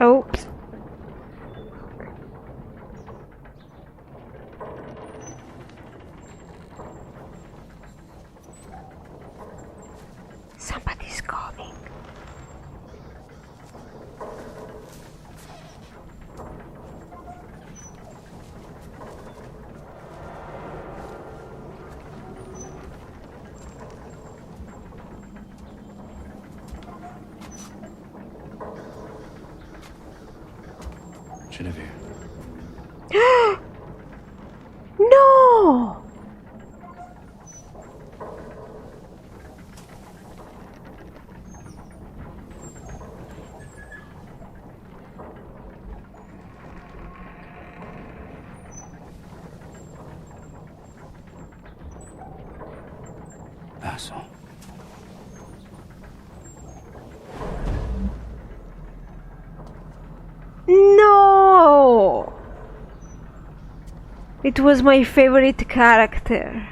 Oops. Somebody's coming. Genevieve. No! Basso. No! It was my favorite character.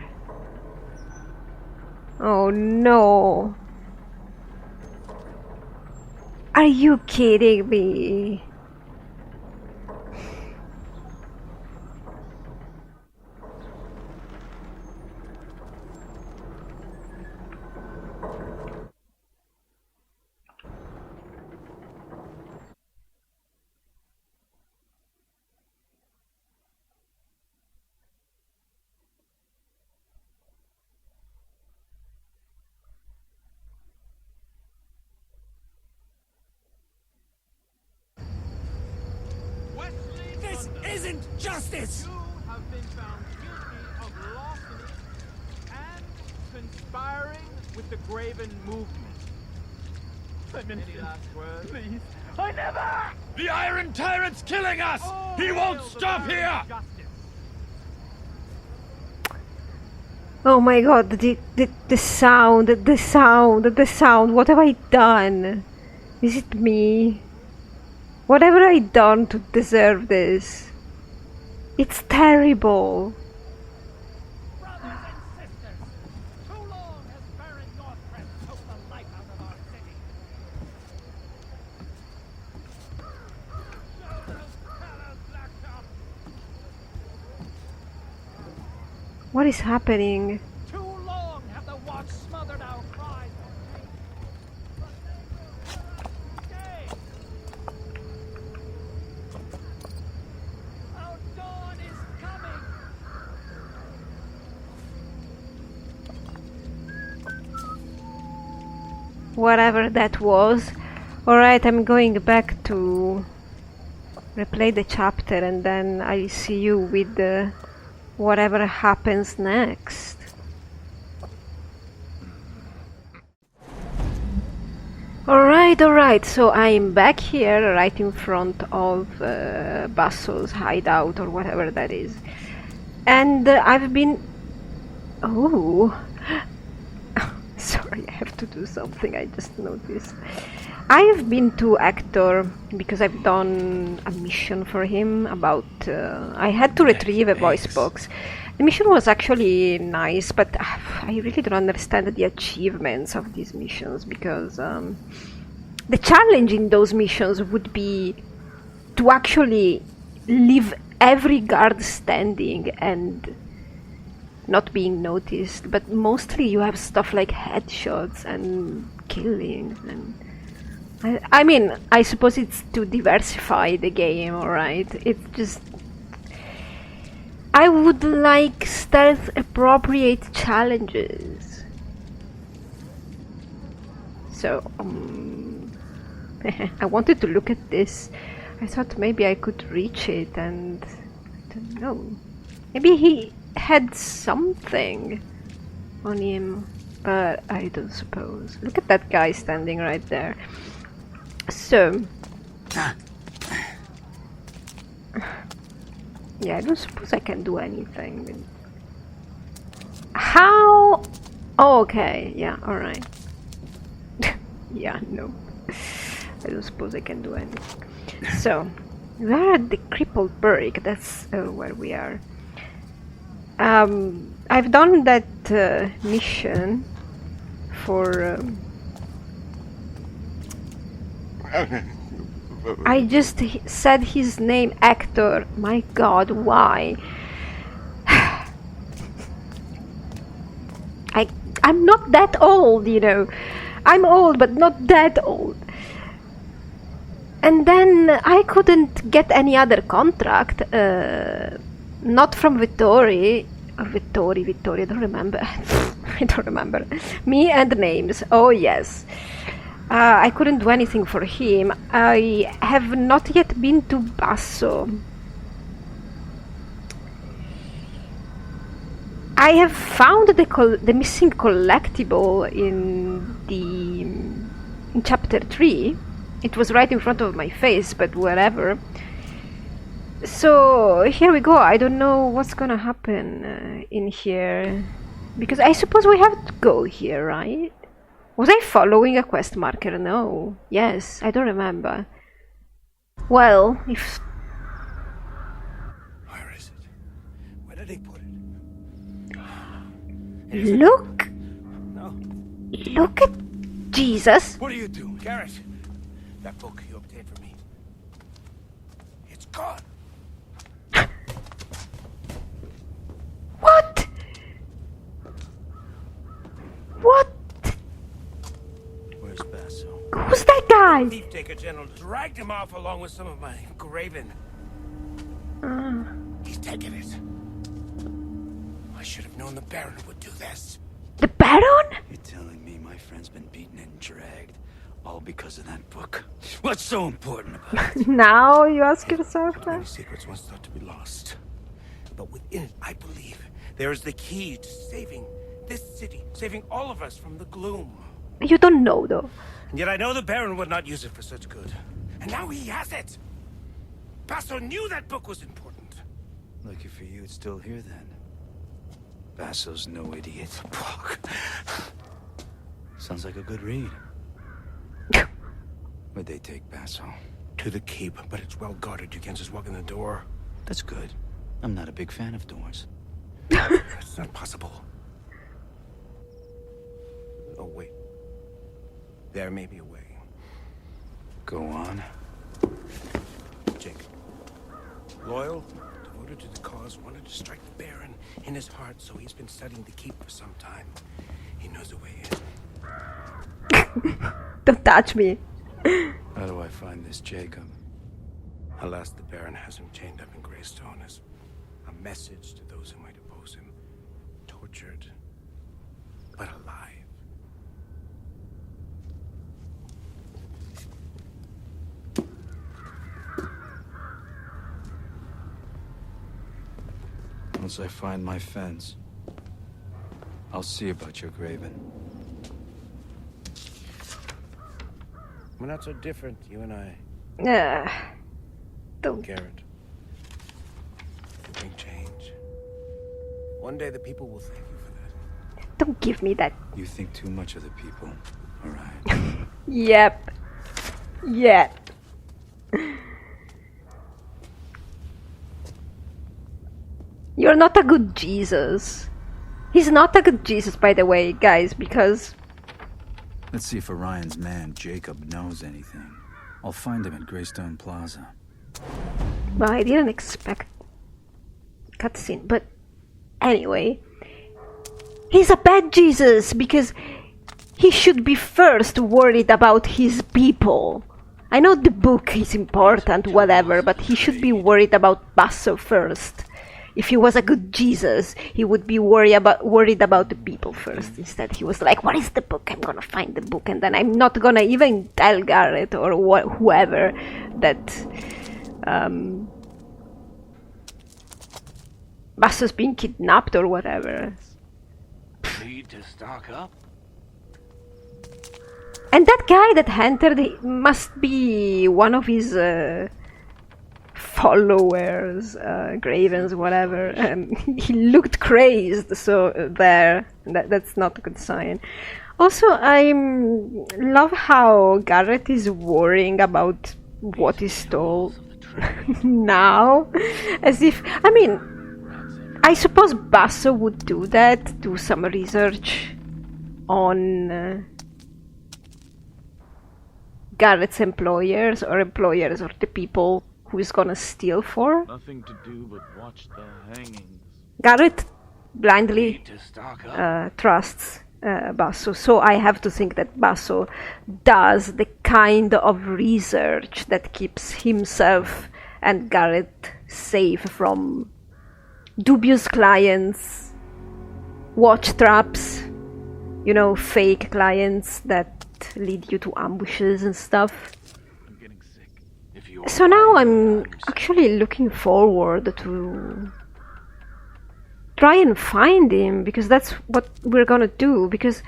Oh no. Are you kidding me? This isn't justice! You have been found guilty of larceny and conspiring with the Graven movement. Any last words? Please. I never! The Iron Tyrant's killing us! Oh, He won't hail the stop Baron here! of Justice. Oh my god, the sound, the sound, what have I done? Is it me? What have I done to deserve this? It's terrible. Brothers and sisters, too long has Baron Northrend choked the life out of our city. Show those fellows, Blackstone! What is happening? Too long have the watch smothered our cries for stay! Our dawn is coming! Whatever that was. Alright, I'm going back to replay the chapter and then I'll see you with whatever happens next. Alright, so I'm back here right in front of Basso's hideout or whatever that is. And I've been... Oh! Sorry, I have to do something, I just noticed. I have been to Hector because I've done a mission for him about... I had to retrieve a voice box. The mission was actually nice, but I really don't understand the achievements of these missions because the challenge in those missions would be to actually leave every guard standing and not being noticed, but mostly you have stuff like headshots and killings and I mean, I suppose it's to diversify the game, alright? It's just... I would like stealth appropriate challenges. So, I wanted to look at this. I thought maybe I could reach it and... I don't know. Maybe he had something on him, but I don't suppose. Look at that guy standing right there. So, yeah, I don't suppose I can do anything with... How? Oh, okay, yeah, alright. Yeah, no. I don't suppose I can do anything. So, we are at the Crippled Berg, that's where we are. I've done that mission I just said his name, Hector. My God, why? I'm not that old, you know. I'm old, but not that old. And then I couldn't get any other contract. Not from Vittori. Vittori, I don't remember. I don't remember. Me and names. Oh, yes. I couldn't do anything for him. I have not yet been to Basso. I have found the missing collectible in chapter 3. It was right in front of my face, but whatever. So here we go. I don't know what's gonna happen in here, because I suppose we have to go here, right? Was I following a quest marker? No. Yes, I don't remember. Well, if... Where is it? Where did they put it? Look! No. Look at Jesus! What are you doing? Garrett, that book you obtained for me. It's gone. What? What? Where's Basso? Who's that guy? Thief Taker General dragged him off along with some of my graven. He's taken it. I should have known the Baron would do this. The Baron? You're telling me my friend's been beaten and dragged, all because of that book? What's so important about it? Now you ask yourself Many that? secrets once thought to be lost. But within it, I believe, there is the key to saving this city, saving all of us from the gloom. You don't know though. And yet I know the Baron would not use it for such good. And now he has it! Basso knew that book was important. Lucky for you, it's still here then. Basso's no idiot. Book. Sounds like a good read. Where'd they take Basso? To the keep, but it's well guarded. You can't just walk in the door. That's good. I'm not a big fan of doors. It's not possible. Oh, wait. There may be a way. Go on. Jake. Loyal, devoted to the cause, wanted to strike the Baron in his heart, so he's been studying the keep for some time. He knows a way in. Don't touch me. How do I find this Jacob? Alas, the Baron has him chained up in Greystone as a message to those who might oppose him. Tortured, but alive. Once I find my fence, I'll see about your graven. We're not so different, you and I, Don't. Garrett. We bring change. One day the people will thank you for that. Don't give me that. You think too much of the people. All right. Yep. Yep. You're not a good Jesus. He's not a good Jesus, by the way, guys, because... Let's see if Orion's man, Jacob, knows anything. I'll find him at Greystone Plaza. Well, I didn't expect cutscene, but anyway, he's a bad Jesus because he should be first worried about his people. I know the book is important, whatever, but he should be worried about Basso first. If he was a good Jesus, he would be worried about the people first. Instead, he was like, "What is the book? I'm gonna find the book, and then I'm not gonna even tell Garrett or whoever that Basso's been kidnapped or whatever." Need to stock up? And that guy that entered must be one of his followers, Gravens, whatever. He looked crazed, so that's not a good sign. Also, I love how Garrett is worrying about what he stole now, as if, I mean, I suppose Basso would do that, do some research on Garrett's employers or the people who he's gonna steal for. Nothing to do but watch the hangings. Garrett blindly Need to stock up. trusts Basso, so I have to think that Basso does the kind of research that keeps himself and Garrett safe from dubious clients, watch traps, you know, fake clients that lead you to ambushes and stuff. I'm getting sick. If you So now I'm actually looking forward to try and find him, because that's what we're gonna do, because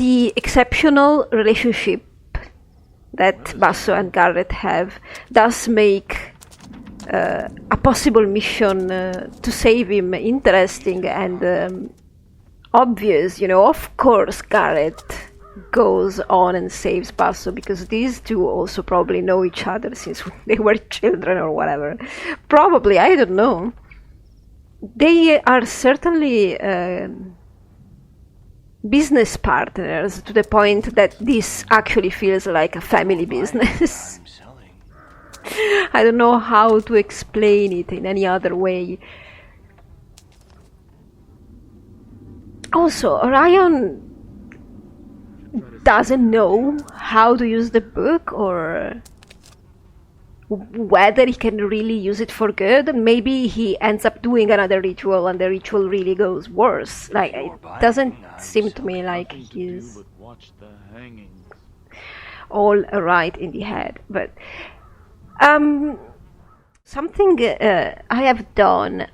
the exceptional relationship that Basso and Garrett have does make a possible mission to save him interesting and obvious. You know, of course Garrett goes on and saves Basso because these two also probably know each other since they were children or whatever. Probably, I don't know. They are certainly business partners to the point that this actually feels like a family business. I'm selling. I don't know how to explain it in any other way. Also, Orion doesn't know how to use the book or whether he can really use it for good. Maybe he ends up doing another ritual and the ritual really goes worse. Like, it doesn't seem to me like Nothing to do he's but watch the hangings. all right in the head. But something I have done,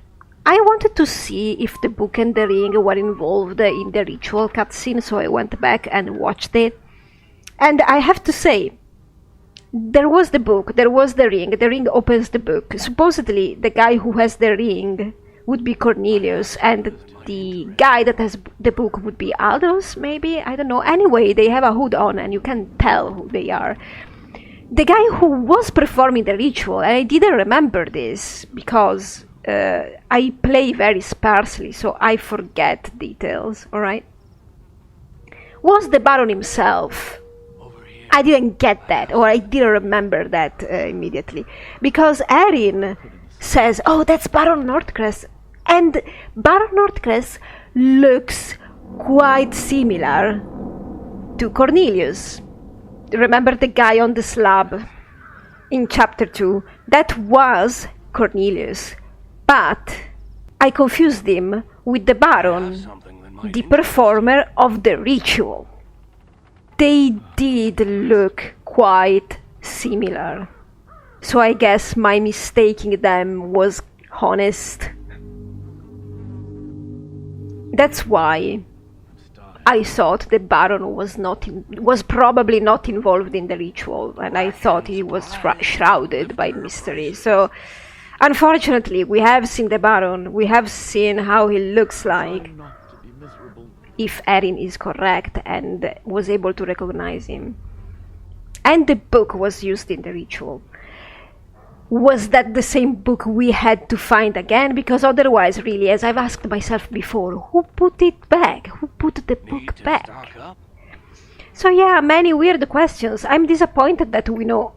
I wanted to see if the book and the ring were involved in the ritual cutscene, so I went back and watched it. And I have to say, there was the book, there was the ring opens the book. Supposedly, the guy who has the ring would be Cornelius, and the guy that has the book would be Aldous, maybe? I don't know. Anyway, they have a hood on, and you can tell who they are. The guy who was performing the ritual, and I didn't remember this, because I play very sparsely, so I forget details, alright? Was the Baron himself. I didn't get that, or I didn't remember that immediately, because Erin says, "Oh, that's Baron Northcrest," and Baron Northcrest looks quite similar to Cornelius. Remember the guy on the slab in chapter 2? That was Cornelius, but I confused him with the Baron, Something that might the performer of the ritual. They did look quite similar, so I guess my mistaking them was honest. That's why I thought the Baron was probably not involved in the ritual, and I thought he was shrouded by mystery. So, unfortunately, we have seen the Baron, we have seen how he looks like, Not to be miserable. if Erin is correct and was able to recognize him. And the book was used in the ritual. Was that the same book we had to find again? Because otherwise, really, as I've asked myself before, who put it back? Who put the Need book to back? stock up. So yeah, many weird questions. I'm disappointed that we know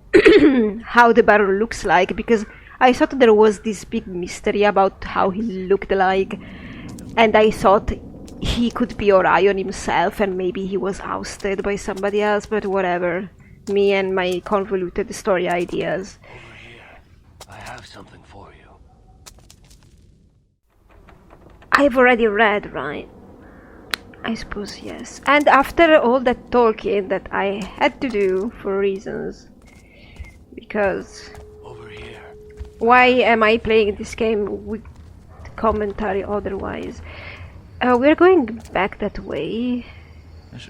how the Baron looks like, because I thought there was this big mystery about how he looked like, and I thought he could be Orion himself, and maybe he was ousted by somebody else, but whatever. Me and my convoluted story ideas. Over here. I have something for you. I've already read, right? I suppose yes. And after all that talking that I had to do for reasons, because Over here. why am I playing this game with commentary otherwise? We're going back that way.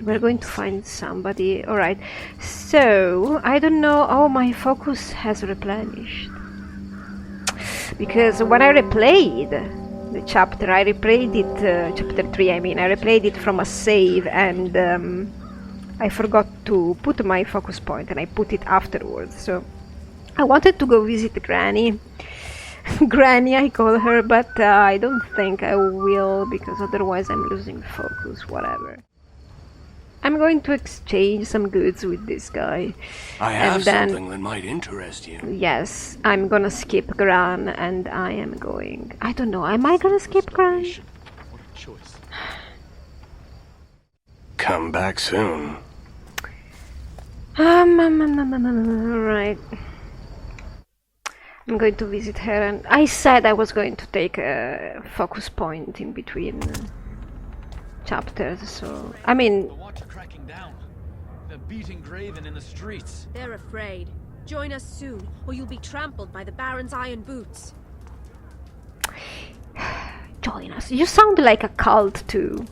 We're going to find somebody. Alright. So, I don't know. Oh, my focus has replenished. Because when I replayed the chapter, I replayed it, chapter 3, I mean, I replayed it from a save, and I forgot to put my focus point, and I put it afterwards. So, I wanted to go visit Granny. Granny, I call her, but I don't think I will, because otherwise I'm losing focus, whatever. I'm going to exchange some goods with this guy. I have And then- something that might interest you. Yes, I'm gonna skip Gran, and I am going... I don't know, am I gonna skip Gran? What a choice. Come back soon. Right. I'm going to visit her, and I said I was going to take a focus point in between chapters, so... I mean, The watch are cracking down. They're beating Graven in the streets. They're afraid. Join us soon, or you'll be trampled by the Baron's iron boots. join us. You sound like a cult too.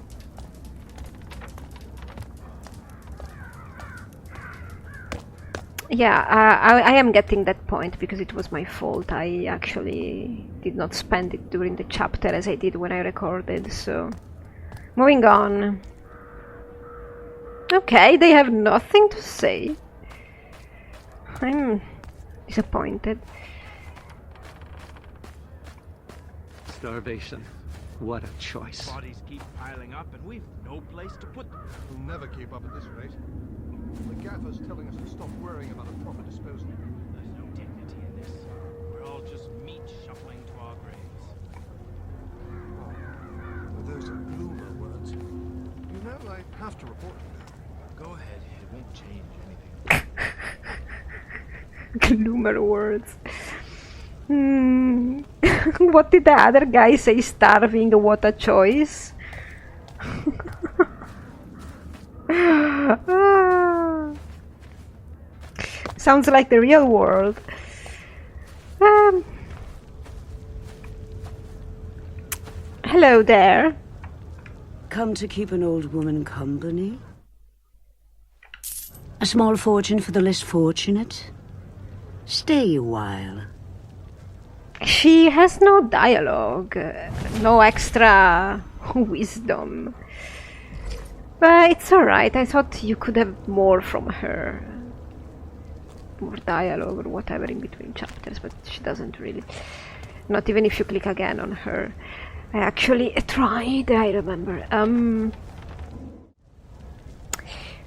Yeah, I am getting that point because it was my fault. I actually did not spend it during the chapter as I did when I recorded, so... Moving on. Okay, they have nothing to say. I'm disappointed. Starvation. What a choice. Bodies keep piling up and we've no place to put them. We'll never keep up at this rate. The gaffer's telling us to stop worrying about a proper disposal. There's no dignity in this. We're all just meat shuffling to our graves. Well, those are bloomer words. You know, I have to report them now. Go ahead, it won't change anything. Gloomer words. What did the other guy say? Starving, what a choice. Sounds like the real world. Hello there. Come to keep an old woman company? A small fortune for the less fortunate? Stay a while. She has no dialogue, no extra wisdom. But it's alright, I thought you could have more from her. More dialogue or whatever in between chapters, but she doesn't really. Not even if you click again on her. I actually tried, I remember.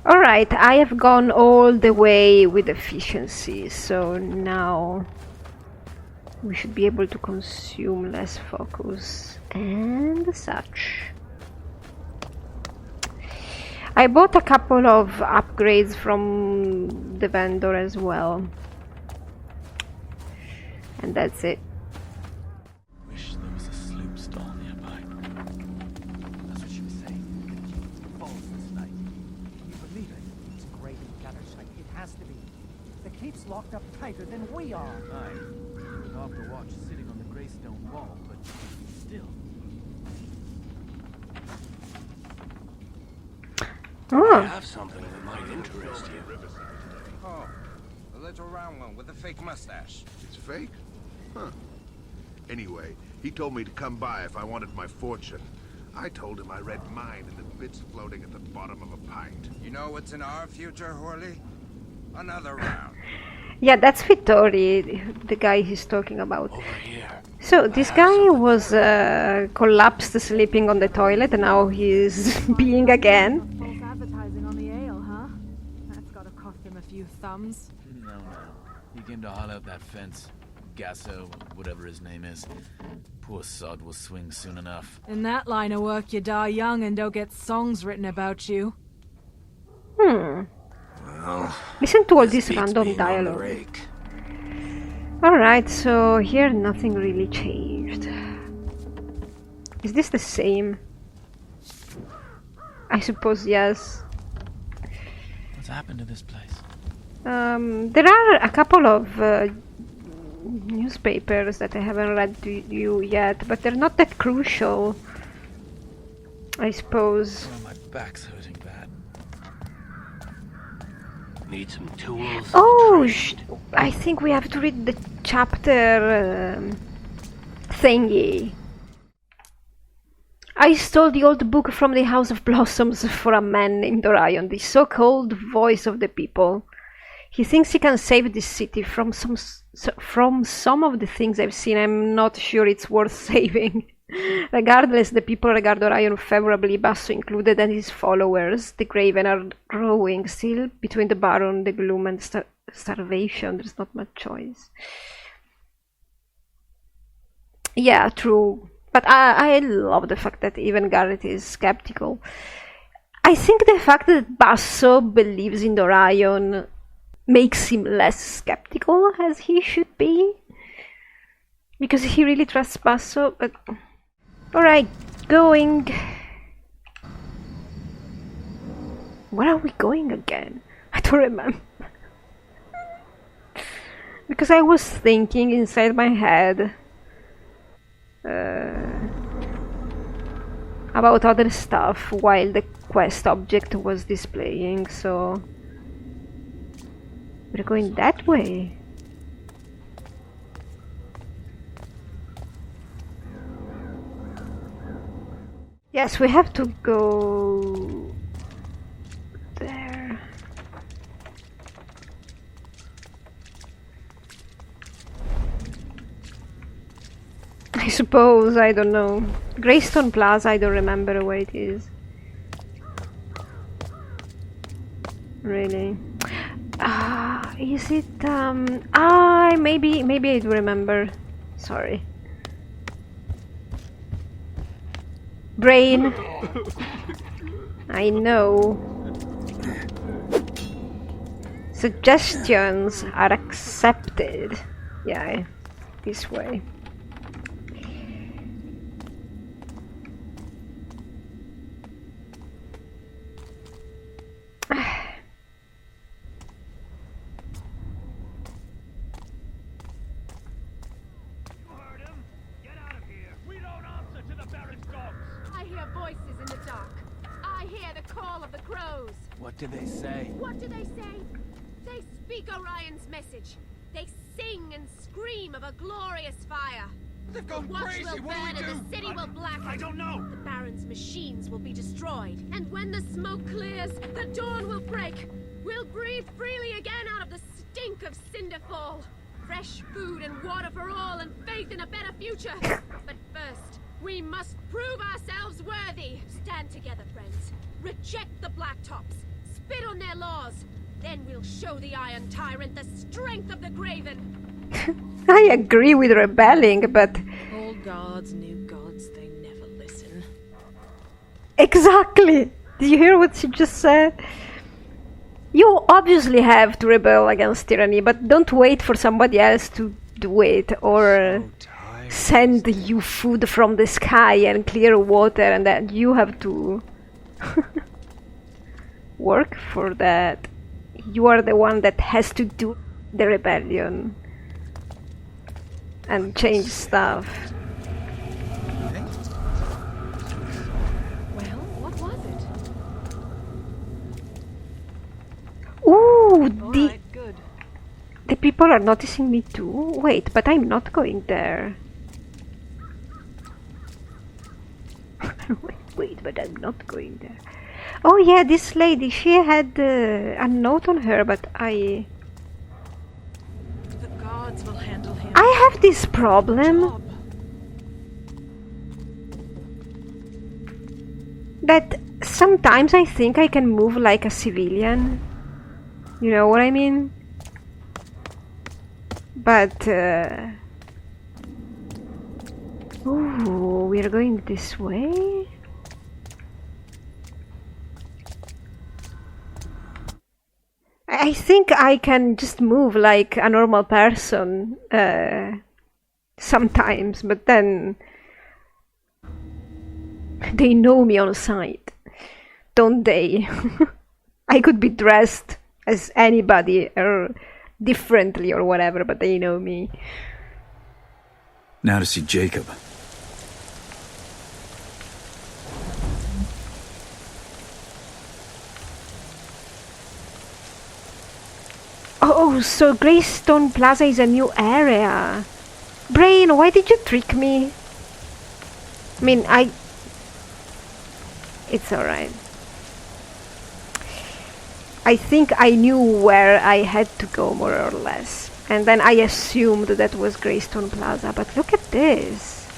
Alright, I have gone all the way with efficiency, so now we should be able to consume less focus and such. I bought a couple of upgrades from the vendor as well. And that's it. Wish there was a sloop stall nearby. That's what she was saying. She falls this night. Can you believe it? It's great in Gathersight. It has to be. The keep's locked up tighter than we are. Aye. With half the watch sitting on the greystone wall, but still. I Oh, have something that might interest you. Oh, the little round one with the fake mustache. It's fake? Huh. Anyway, he told me to come by if I wanted my fortune. I told him I read mine in the bits floating at the bottom of a pint. You know what's in our future, Horley? Another round. yeah, that's Vittori, the guy he's talking about. Over here. So this guy was collapsed sleeping on the toilet and now he's being again. False advertising on the ale, huh? That's gotta cost him a few thumbs. No. He came to haul out that fence. Basso, whatever his name is. Poor sod will swing soon enough. In that line of work, you die young and don't get songs written about you. Well, Listen to all this this beats random being on the dialogue. rake. Alright, so here nothing really changed. Is this the same? I suppose yes. What's happened to this place? There are a couple of newspapers that I haven't read to you yet, but they're not that crucial, I suppose. Oh, my back's hurting bad. Need some tools. Oh, trade. I think we have to read the chapter thingy. I stole the old book from the House of Blossoms for a man named Orion, the so-called voice of the people. He thinks he can save this city from some of the things I've seen. I'm not sure it's worth saving. Regardless, the people regard Orion favorably, Basso included, and his followers. The Graven are growing still. Between the Baron, the gloom, and starvation, there's not much choice. Yeah, true. But I love the fact that even Garrett is skeptical. I think the fact that Basso believes in Orion makes him less skeptical, as he should be. Because he really trusts Basso, but... Alright, going... Where are we going again? I don't remember. Because I was thinking inside my head about other stuff while the quest object was displaying, so... We're going that way. Yes, we have to go there. I suppose, I don't know. Greystone Plaza, I don't remember where it is. Really? Is it, maybe I do remember. Sorry. Brain. I know. Suggestions are accepted. Yeah, this way. What do they say? What do they say? They speak Orion's message. They sing and scream of a glorious fire. They've gone the watch crazy. will What burn do we do? and the city will blacken. I don't know. The Baron's machines will be destroyed. And when the smoke clears, the dawn will break. We'll breathe freely again out of the stink of Cinderfall. Fresh food and water for all and faith in a better future. But first, we must prove ourselves worthy. Stand together, friends. Reject the Blacktops. Spit on their laws. Then we'll show the Iron Tyrant the strength of the Graven. I agree with rebelling, but... Old gods, new gods, they never listen. Exactly! Did you hear what she just said? You obviously have to rebel against tyranny, but don't wait for somebody else to do it, or send you food from the sky and clear water, and then you have to work for that. You are the one that has to do the rebellion and change stuff. Well, what was it? Ooh, Alright, good. the people are noticing me too? Wait, but I'm not going there. Wait, but I'm not going there. Oh yeah, this lady, she had a note on her, but The gods will handle him. I have this problem that sometimes I think I can move like a civilian. You know what I mean? But ooh, we're going this way? I think I can just move like a normal person sometimes, but then they know me on sight, don't they? I could be dressed as anybody or differently or whatever, but they know me. Now to see Jacob. Oh, so Greystone Plaza is a new area. Brain, why did you trick me? I mean, it's alright. I think I knew where I had to go, more or less. And then I assumed that was Greystone Plaza. But look at this.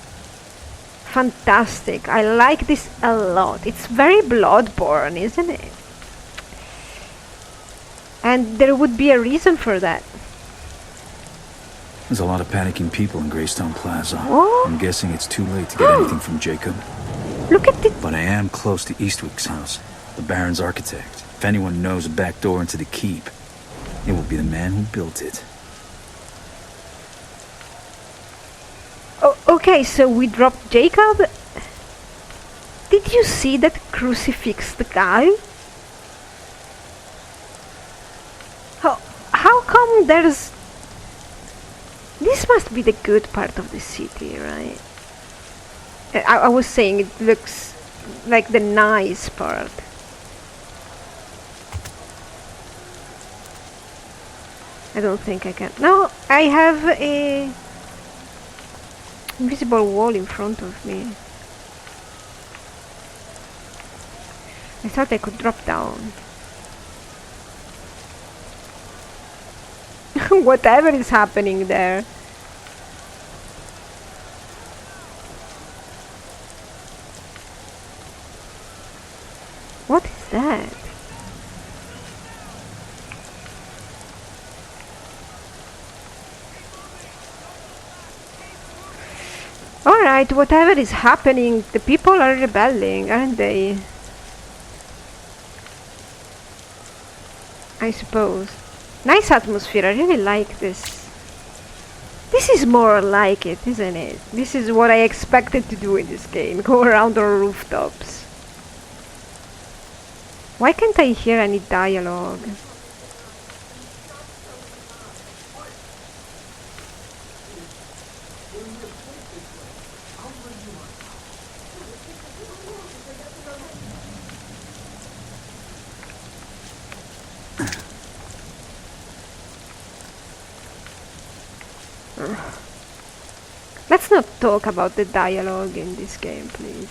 fantastic. I like this a lot. It's very Bloodborne, isn't it? And there would be a reason for that. There's a lot of panicking people in Greystone Plaza. Oh. I'm guessing it's too late to get anything from Jacob. Look at it. But I am close to Eastwick's house, the Baron's architect. If anyone knows a back door into the keep, it will be the man who built it. Oh, okay, so we dropped Jacob. Did you see that crucifix guy? How come there's... This must be the good part of the city, right? I was saying it looks like the nice part. I don't think I can. No, I have a invisible wall in front of me. I thought I could drop down. Whatever is happening there. What is that? Alright, whatever is happening, the people are rebelling, aren't they? I suppose. Nice atmosphere, I really like this. This is more like it, isn't it? This is what I expected to do in this game. Go around on rooftops. Why can't I hear any dialogue? Let's not talk about the dialogue in this game, please.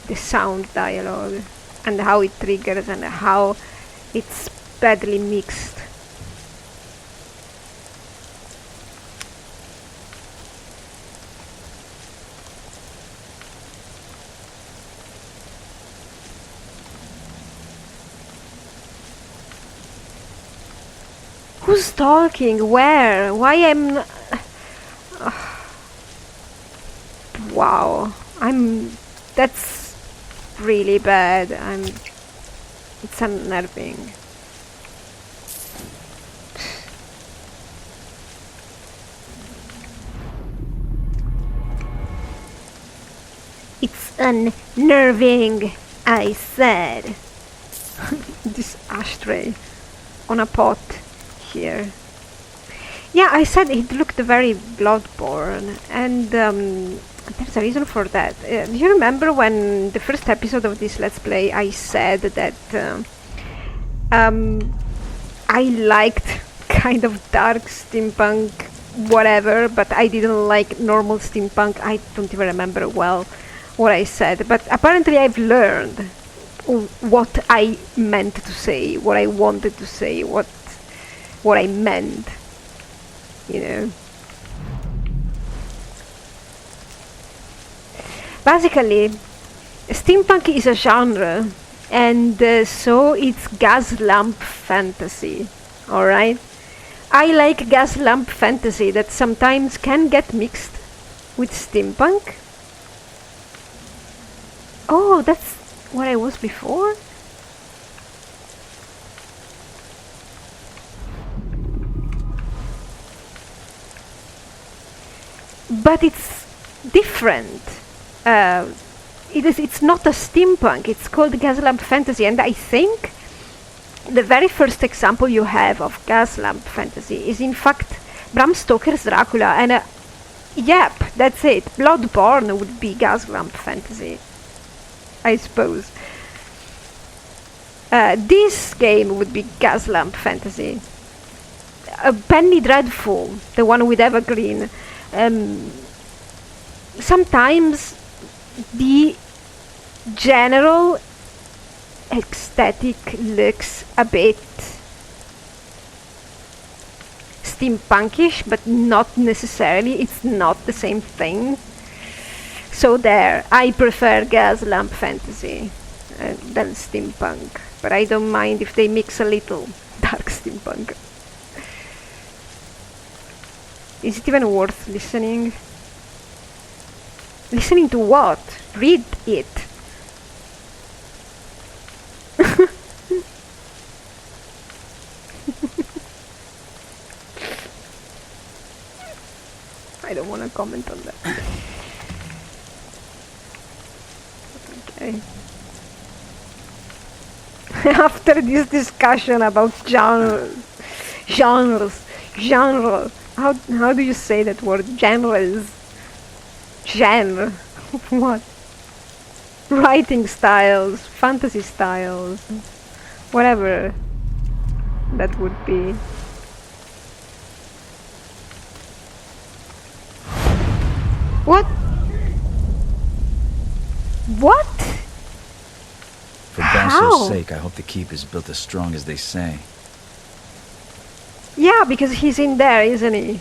The sound dialogue and how it triggers and how it's badly mixed. Who's talking? Where? Why am... Wow. That's really bad. It's unnerving. It's unnerving, I said. This ashtray on a pot here. Yeah, I said it looked very Bloodborne, and there's a reason for that. Do you remember when the first episode of this Let's Play I said that I liked kind of dark steampunk whatever, but I didn't like normal steampunk? I don't even remember well what I said, but apparently I've learned what I meant to say, what I wanted to say, what I meant, you know. Basically, steampunk is a genre, and so it's gas lamp fantasy, alright? I like gas lamp fantasy that sometimes can get mixed with steampunk. Oh, that's what I was before? But it's different. It's not a steampunk, it's called gas lamp fantasy, and I think the very first example you have of gas lamp fantasy is in fact Bram Stoker's Dracula, and yep, that's it. Bloodborne would be gas lamp fantasy, I suppose. This game would be gas lamp fantasy. Penny Dreadful, the one with Evergreen. Sometimes the general aesthetic looks a bit steampunkish, but not necessarily. It's not the same thing. So there, I prefer gas lamp fantasy than steampunk, but I don't mind if they mix a little dark steampunk. Is it even worth listening? Listening to what? Read it. I don't want to comment on that. Okay. After this discussion about genres, how do you say that word? Genres. Genre. What? Writing styles, fantasy styles, whatever that would be. What? What? For Basso's sake, I hope the keep is built as strong as they say. Yeah, because he's in there, isn't he?